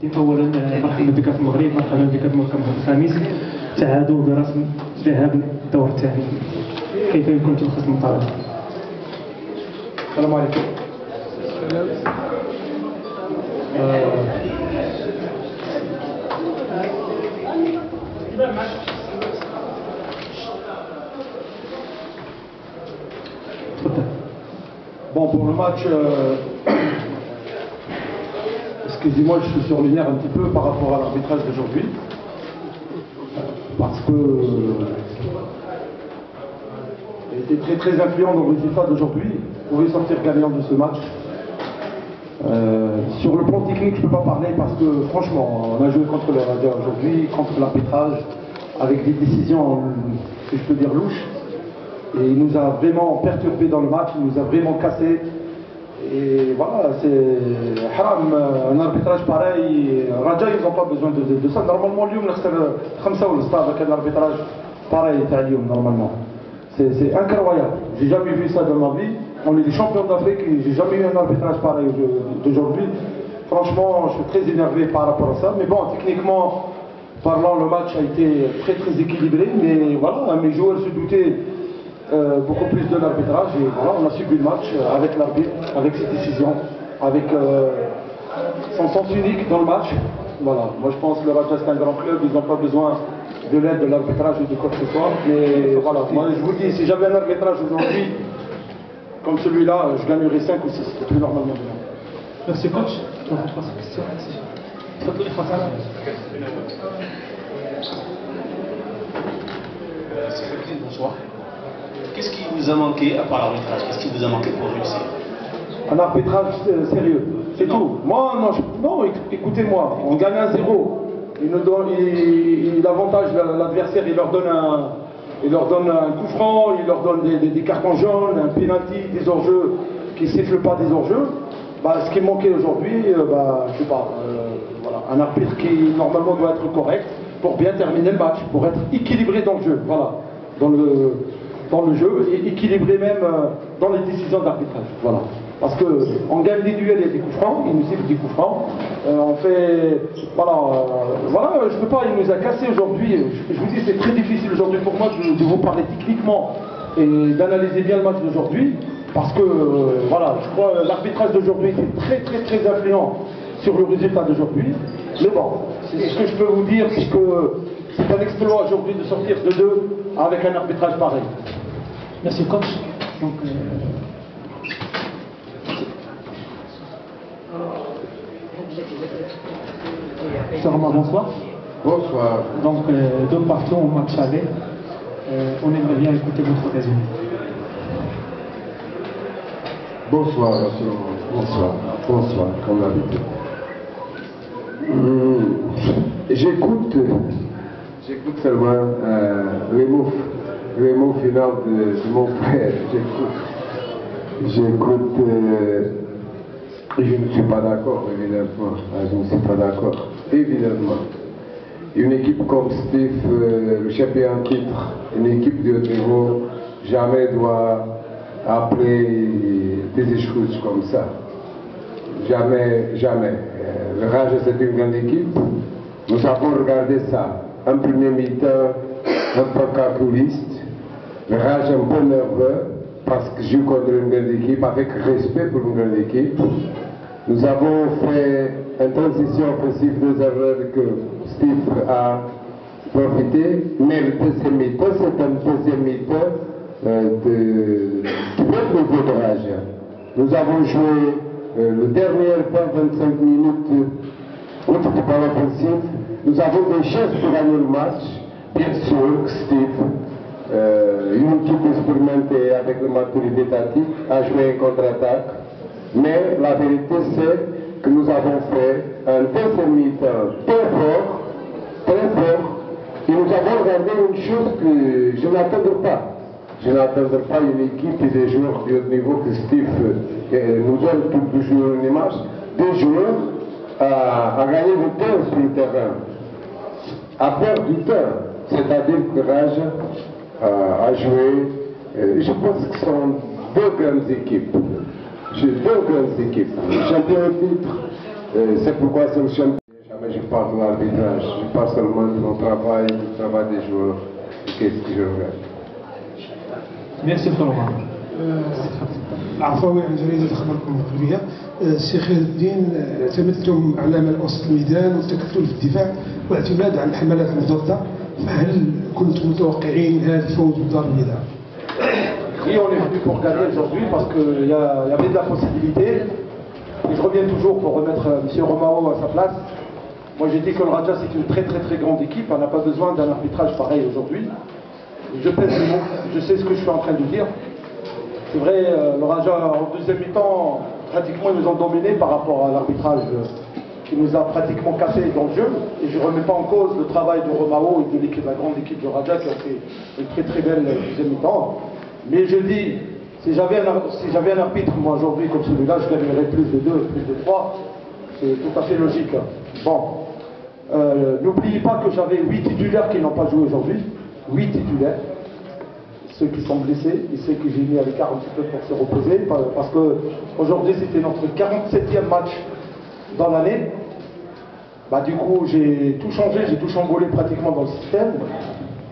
اولا مرحبا بك في المغرب، مرحبا بك في المركب الخامس. تعادوا برسم ذهاب الدور الثاني. كيف يمكن تلخيص المباراة؟ السلام عليكم. Bon, pour le match, excusez-moi, je suis surlunaire un petit peu par rapport à l'arbitrage d'aujourd'hui, parce que il était très influent dans le résultat d'aujourd'hui. Vous pouvez sortir gagnant de ce match. Sur le plan technique, je ne peux pas parler parce que franchement, on a joué contre le Raja aujourd'hui, contre l'arbitrage, avec des décisions, si je peux dire, louches. Et il nous a vraiment perturbé dans le match, il nous a vraiment cassé. Et voilà, c'est haram, un arbitrage pareil. Raja, ils n'ont pas besoin de ça. Normalement, Lyon, avec un arbitrage pareil, normalement. C'est incroyable. J'ai jamais vu ça dans ma vie. On est des champions d'Afrique et j'ai jamais eu un arbitrage pareil d'aujourd'hui. Franchement, je suis très énervé par rapport à ça. Mais bon, techniquement parlant, le match a été très équilibré. Mais voilà, mes joueurs se doutaient beaucoup plus de l'arbitrage. Et voilà, on a subi le match avec l'arbitre, avec ses décisions, avec son sens unique dans le match. Voilà, moi je pense que le Raja c'est un grand club, ils n'ont pas besoin de l'aide de l'arbitrage ou de quoi que ce soit. Mais voilà, moi je vous dis, si j'avais un arbitrage aujourd'hui comme celui-là, je gagnerais 5 ou 6, c'est plus normalement. Merci coach. Bonsoir. Qu'est-ce qui vous a manqué à part l'arbitrage? Qu'est-ce qui vous a manqué pour réussir? Un arbitrage sérieux, c'est tout. Moi, non, écoutez-moi, on gagne 1-0. Il avantage l'adversaire, il leur donne un coup franc, il leur donne des cartons jaunes, un penalty, des hors-jeux qui ne sifflent pas des hors-jeux. Bah, ce qui manquait aujourd'hui, je sais pas, voilà, un arbitre qui normalement doit être correct pour bien terminer le match, pour être équilibré dans le jeu, voilà, dans le jeu, et équilibré même dans les décisions d'arbitrage, voilà. Parce qu'on gagne des duels, il y a des coups francs, il nous siffle des coups francs, on fait, voilà, je peux pas, il nous a cassé aujourd'hui, je vous dis c'est très difficile aujourd'hui pour moi de vous parler techniquement et d'analyser bien le match d'aujourd'hui, parce que, voilà, je crois que l'arbitrage d'aujourd'hui était très influent sur le résultat d'aujourd'hui, mais bon, ce que je peux vous dire, c'est que c'est un exploit aujourd'hui de sortir de 2 avec un arbitrage pareil. Merci coach. Donc, bonsoir. Bonsoir. Donc, 2 partout au match aller. On aimerait bien écouter votre résumé. Bonsoir, bonsoir, comme d'habitude. J'écoute seulement les mots finaux de mon frère. J'écoute. Je ne suis pas d'accord, évidemment. Je ne suis pas d'accord, évidemment. Une équipe comme Steve, le champion en titre, une équipe de haut niveau, jamais doit appeler des excuses comme ça. Jamais. Le Raja, c'est une grande équipe. Nous avons regardé ça. Un premier mi-temps, un peu calculiste. Le Raja un peu nerveux parce que je joue contre une grande équipe, avec respect pour une grande équipe. Nous avons fait une transition offensive, 2 erreurs que Steve a profité, mais le deuxième mi-temps, c'est un deuxième mi-temps de très nouveau de Raja. Nous avons joué le dernier temps, 25 minutes, au football offensif. Nous avons des chances pour gagner le match. Bien sûr que Steve, une équipe expérimentée avec la maturité tactique, a joué en contre-attaque. Mais la vérité, c'est que nous avons fait un deuxième mi-temps très fort, et nous avons regardé une chose que je n'attendais pas. Je n'attendais pas une équipe et des joueurs de haut niveau que Steve nous donne toujours une image, des joueurs à gagner du temps sur le terrain, à perdre du temps, c'est-à-dire que Raja a joué, je pense que ce sont 2 grandes équipes. J'ai 2 grandes équipes. Le champion au titre, c'est pourquoi c'est le champion mais je parle de l'arbitrage. Je parle seulement de mon travail, du travail des joueurs. Qu'est-ce que je regarde. Merci Florent. العفوي عن جريدة أخباركم المغربية. الشيخ خير الدين، اعتمدتم على ملء وسط الميدان والتكتل في الدفاع واعتماد على الحملات المضادة، فهل كنتم متوقعين هذا الفوز بالدار البيضاء؟ Oui, on est venu pour gagner aujourd'hui parce qu'il y avait de la possibilité. Et je reviens toujours pour remettre M. Romao à sa place. Moi j'ai dit que le Raja c'est une très grande équipe, on n'a pas besoin d'un arbitrage pareil aujourd'hui. Je pèse le mot, je sais ce que je suis en train de dire. C'est vrai, le Raja en deuxième mi-temps, pratiquement ils nous ont dominés par rapport à l'arbitrage qui nous a pratiquement cassé dans le jeu. Et je ne remets pas en cause le travail de Romao et de la grande équipe de Raja qui a fait une très belle deuxième mi-temps. Mais je dis, si j'avais un arbitre, moi aujourd'hui comme celui-là, je gagnerais plus de 2, plus de 3. C'est tout à fait logique. Bon, n'oubliez pas que j'avais 8 titulaires qui n'ont pas joué aujourd'hui. 8 titulaires. Ceux qui sont blessés et ceux que j'ai mis à l'écart un petit peu pour se reposer. Parce qu'aujourd'hui c'était notre 47e match dans l'année. Bah, du coup j'ai tout changé, j'ai tout chamboulé pratiquement dans le système.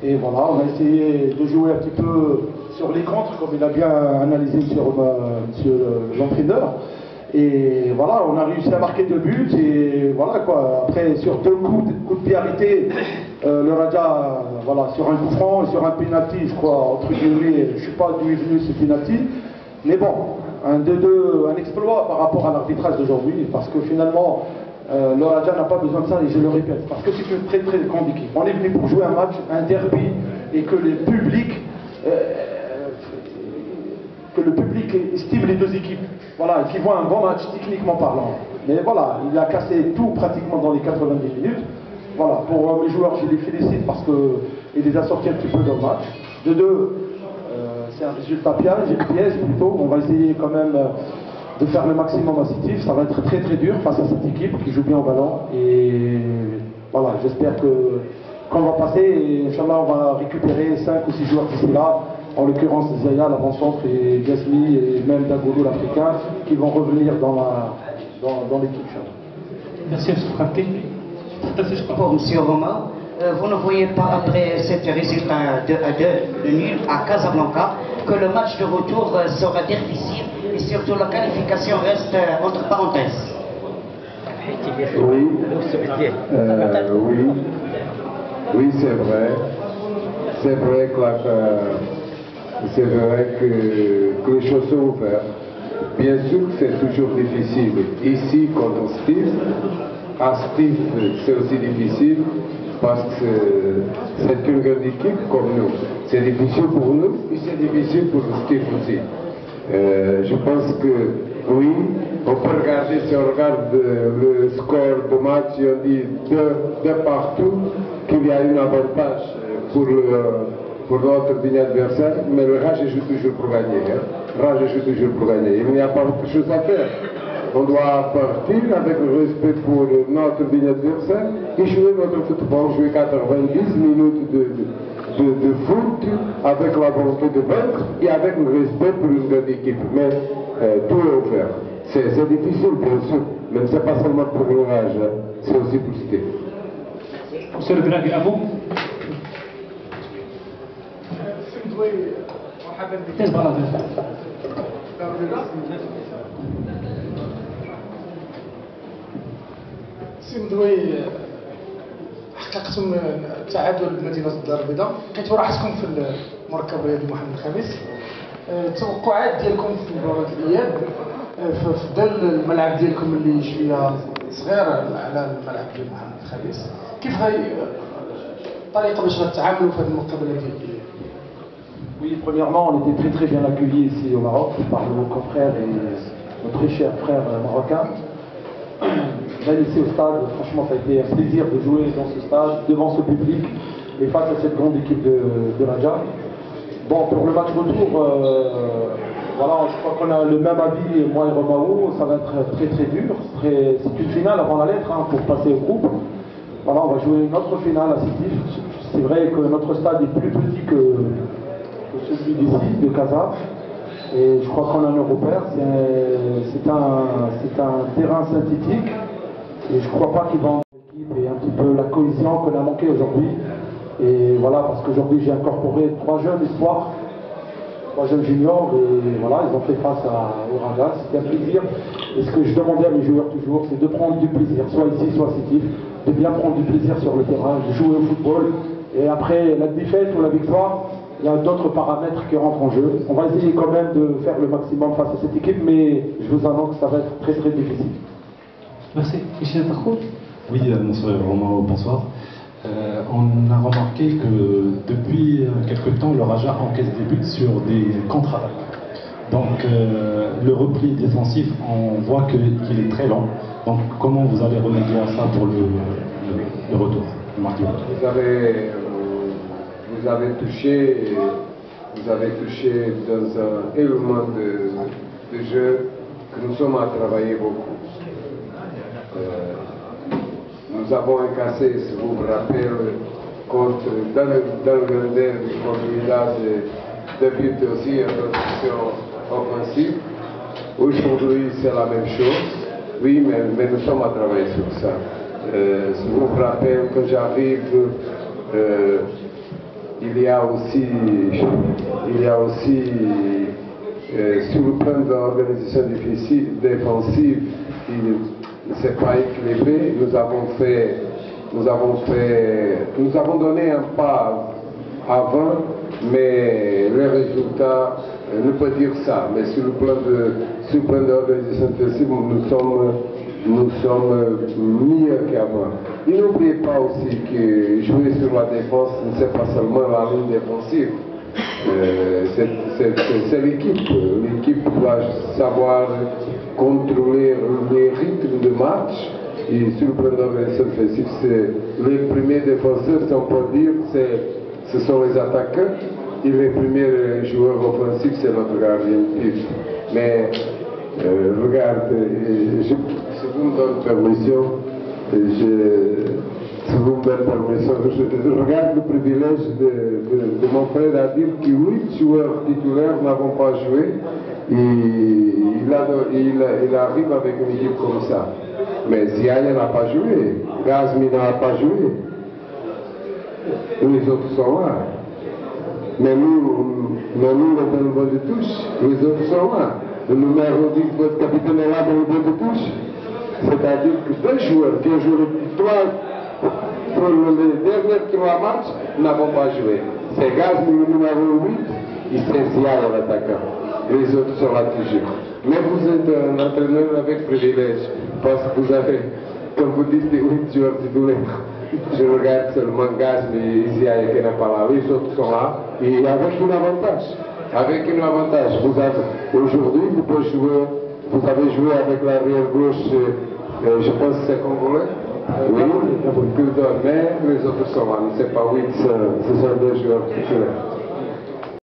Et voilà, on a essayé de jouer un petit peu sur les contres, comme il a bien analysé monsieur l'entraîneur. Et voilà, on a réussi à marquer 2 buts. Et voilà quoi, après sur 2 coups de pied arrêtés, le Raja, voilà, sur un coup franc et sur un penalty, je crois, entre guillemets, je ne sais pas d'où est venu ce penalty. Mais bon, un 2-2, un exploit par rapport à l'arbitrage d'aujourd'hui, parce que finalement, le Raja n'a pas besoin de ça, et je le répète, parce que c'est une très grande équipe. On est venu pour jouer un match, un derby, et que le public estime les 2 équipes, voilà, et qui voit un bon match techniquement parlant. Mais voilà, il a cassé tout pratiquement dans les 90 minutes. Voilà, pour mes joueurs, je les félicite parce qu'il les a sortis un petit peu dans le match. De 2, c'est un résultat piège plutôt. On va essayer quand même de faire le maximum positif. Ça va être très dur face à cette équipe qui joue bien au ballon. Et voilà, j'espère qu'on va passer et Inch'Allah on va récupérer 5 ou 6 joueurs d'ici là. En l'occurrence Zaya, l'avant-centre, et Gasmi et même Dagoulou l'Africain qui vont revenir dans l'équipe. Merci pour M. Romao. Vous ne voyez pas après ce résultat 2-2, le nul à Casablanca, que le match de retour sera difficile et surtout la qualification reste entre parenthèses. Oui, c'est vrai. C'est vrai que les choses sont ouvertes. Bien sûr que c'est toujours difficile. Ici, contre Steve, à Steve, c'est aussi difficile parce que c'est une grande équipe comme nous. C'est difficile pour nous et c'est difficile pour Steve aussi. Je pense que oui, on peut regarder, si on regarde le score de match, on dit de partout qu'il y a un avantage pour notre ligne adversaire, mais le Raj joue toujours pour gagner. Raj joue toujours pour gagner. Il n'y a pas autre chose à faire. On doit partir avec le respect pour notre ligne adversaire et jouer notre football, jouer 90 minutes de foot avec la volonté de vaincre et avec le respect pour une grande équipe. Mais tout est offert. C'est difficile bien sûr, mais ce n'est pas seulement pour le Raj, c'est aussi pour citer. Monsieur le Draghi, à vous. سي مدوي حققتم تعادل بمدينه الدار البيضاء، لقيتوا راحتكم في المركب الرياضي محمد الخامس. التوقعات ديالكم في مباراه الاياب في ظل الملعب ديالكم اللي شويه صغير على الملعب ديال محمد الخامس، كيف الطريقه باش غتعاملوا في هذه المقابله ديال الاياب؟ Oui, premièrement, on était très bien accueillis ici au Maroc par nos confrères et nos très chers frères marocains. Même ici au stade, franchement, ça a été un plaisir de jouer dans ce stade, devant ce public et face à cette grande équipe de Raja. Bon, pour le match retour, voilà, je crois qu'on a le même avis, moi et Romao, ça va être très dur. C'est une finale avant la lettre pour passer au groupe. Voilà, on va jouer une autre finale à Sétif. C'est vrai que notre stade est plus petit que celui d'ici, de Casa. Et je crois qu'on a un repère, c'est un terrain synthétique. Et je ne crois pas qu'il va en équipe coefficient qu'on a manqué aujourd'hui. Et voilà, parce qu'aujourd'hui j'ai incorporé 3 jeunes espoirs, 3 jeunes juniors, et voilà, ils ont fait face au Raja. C'était un plaisir. Et ce que je demandais à mes joueurs toujours, c'est de prendre du plaisir, soit ici, soit à Sétif, de bien prendre du plaisir sur le terrain, de jouer au football. Et après la défaite ou la victoire, il y a d'autres paramètres qui rentrent en jeu. On va essayer quand même de faire le maximum face à cette équipe, mais je vous annonce que ça va être très très difficile. Merci. Michel Tarkoud. Oui, monsieur Romain, bonsoir. On a remarqué que depuis quelque temps, le Raja encaisse des buts sur des contre-attaques. Donc le repli défensif, on voit qu'il est très lent. Donc comment vous allez remédier à ça pour le retour, Marc? Vous avez touché dans un élément de jeu que nous sommes à travailler beaucoup. Nous avons incassé, si vous vous rappelez, dans le Gander, contre le village, de buts aussi en position offensive. Aujourd'hui, c'est la même chose. Oui, mais nous sommes à travailler sur ça. Si vous vous rappelez, quand j'arrive, il y a aussi sur le plan de l'organisation défensive, c'est pas équilibré. Nous avons donné un pas avant, mais les résultats ne peuvent dire ça. Mais sur le plan de l'organisation défensive, nous sommes mieux qu'avant. Et n'oubliez pas aussi que jouer sur la défense, ce n'est pas seulement la ligne défensive. C'est l'équipe. L'équipe doit savoir contrôler les rythmes de match. Et sur le plan d'organisation défensive, les premiers défenseurs, si on peut dire, ce sont les attaquants. Et les premiers joueurs offensifs, c'est notre gardien. Mais regarde, si vous me donnez permission, je regarde le privilège de mon frère à dire que 8 joueurs titulaires n'avons pas joué. Il arrive avec une équipe comme ça. Mais Ziaye n'a pas joué, Gazmi n'a pas joué. Les autres sont là. Mais nous, le niveau de touche, les autres sont là. Le numéro 10, votre capitaine est là dans le niveau de touche. C'est-à-dire que 2 joueurs qui ont joué pour les derniers 3 matchs n'avons pas joué. C'est Gazmi le numéro 8 et c'est Ziaye l'attaquant. Les autres sont là toujours. Mais vous êtes un entraîneur avec privilège, parce que vous avez, comme vous dites, 8 joueurs titulaires. Je regarde seulement Gazmi et Ziaye qui n'est pas là. Les autres sont là et avec un avantage. Avec un avantage. Aujourd'hui, vous avez joué avec l'arrière gauche, je pense que c'est congolais. Oui, mais les autres sont là. Ce n'est pas 8, ce sont 2 joueurs titulaires.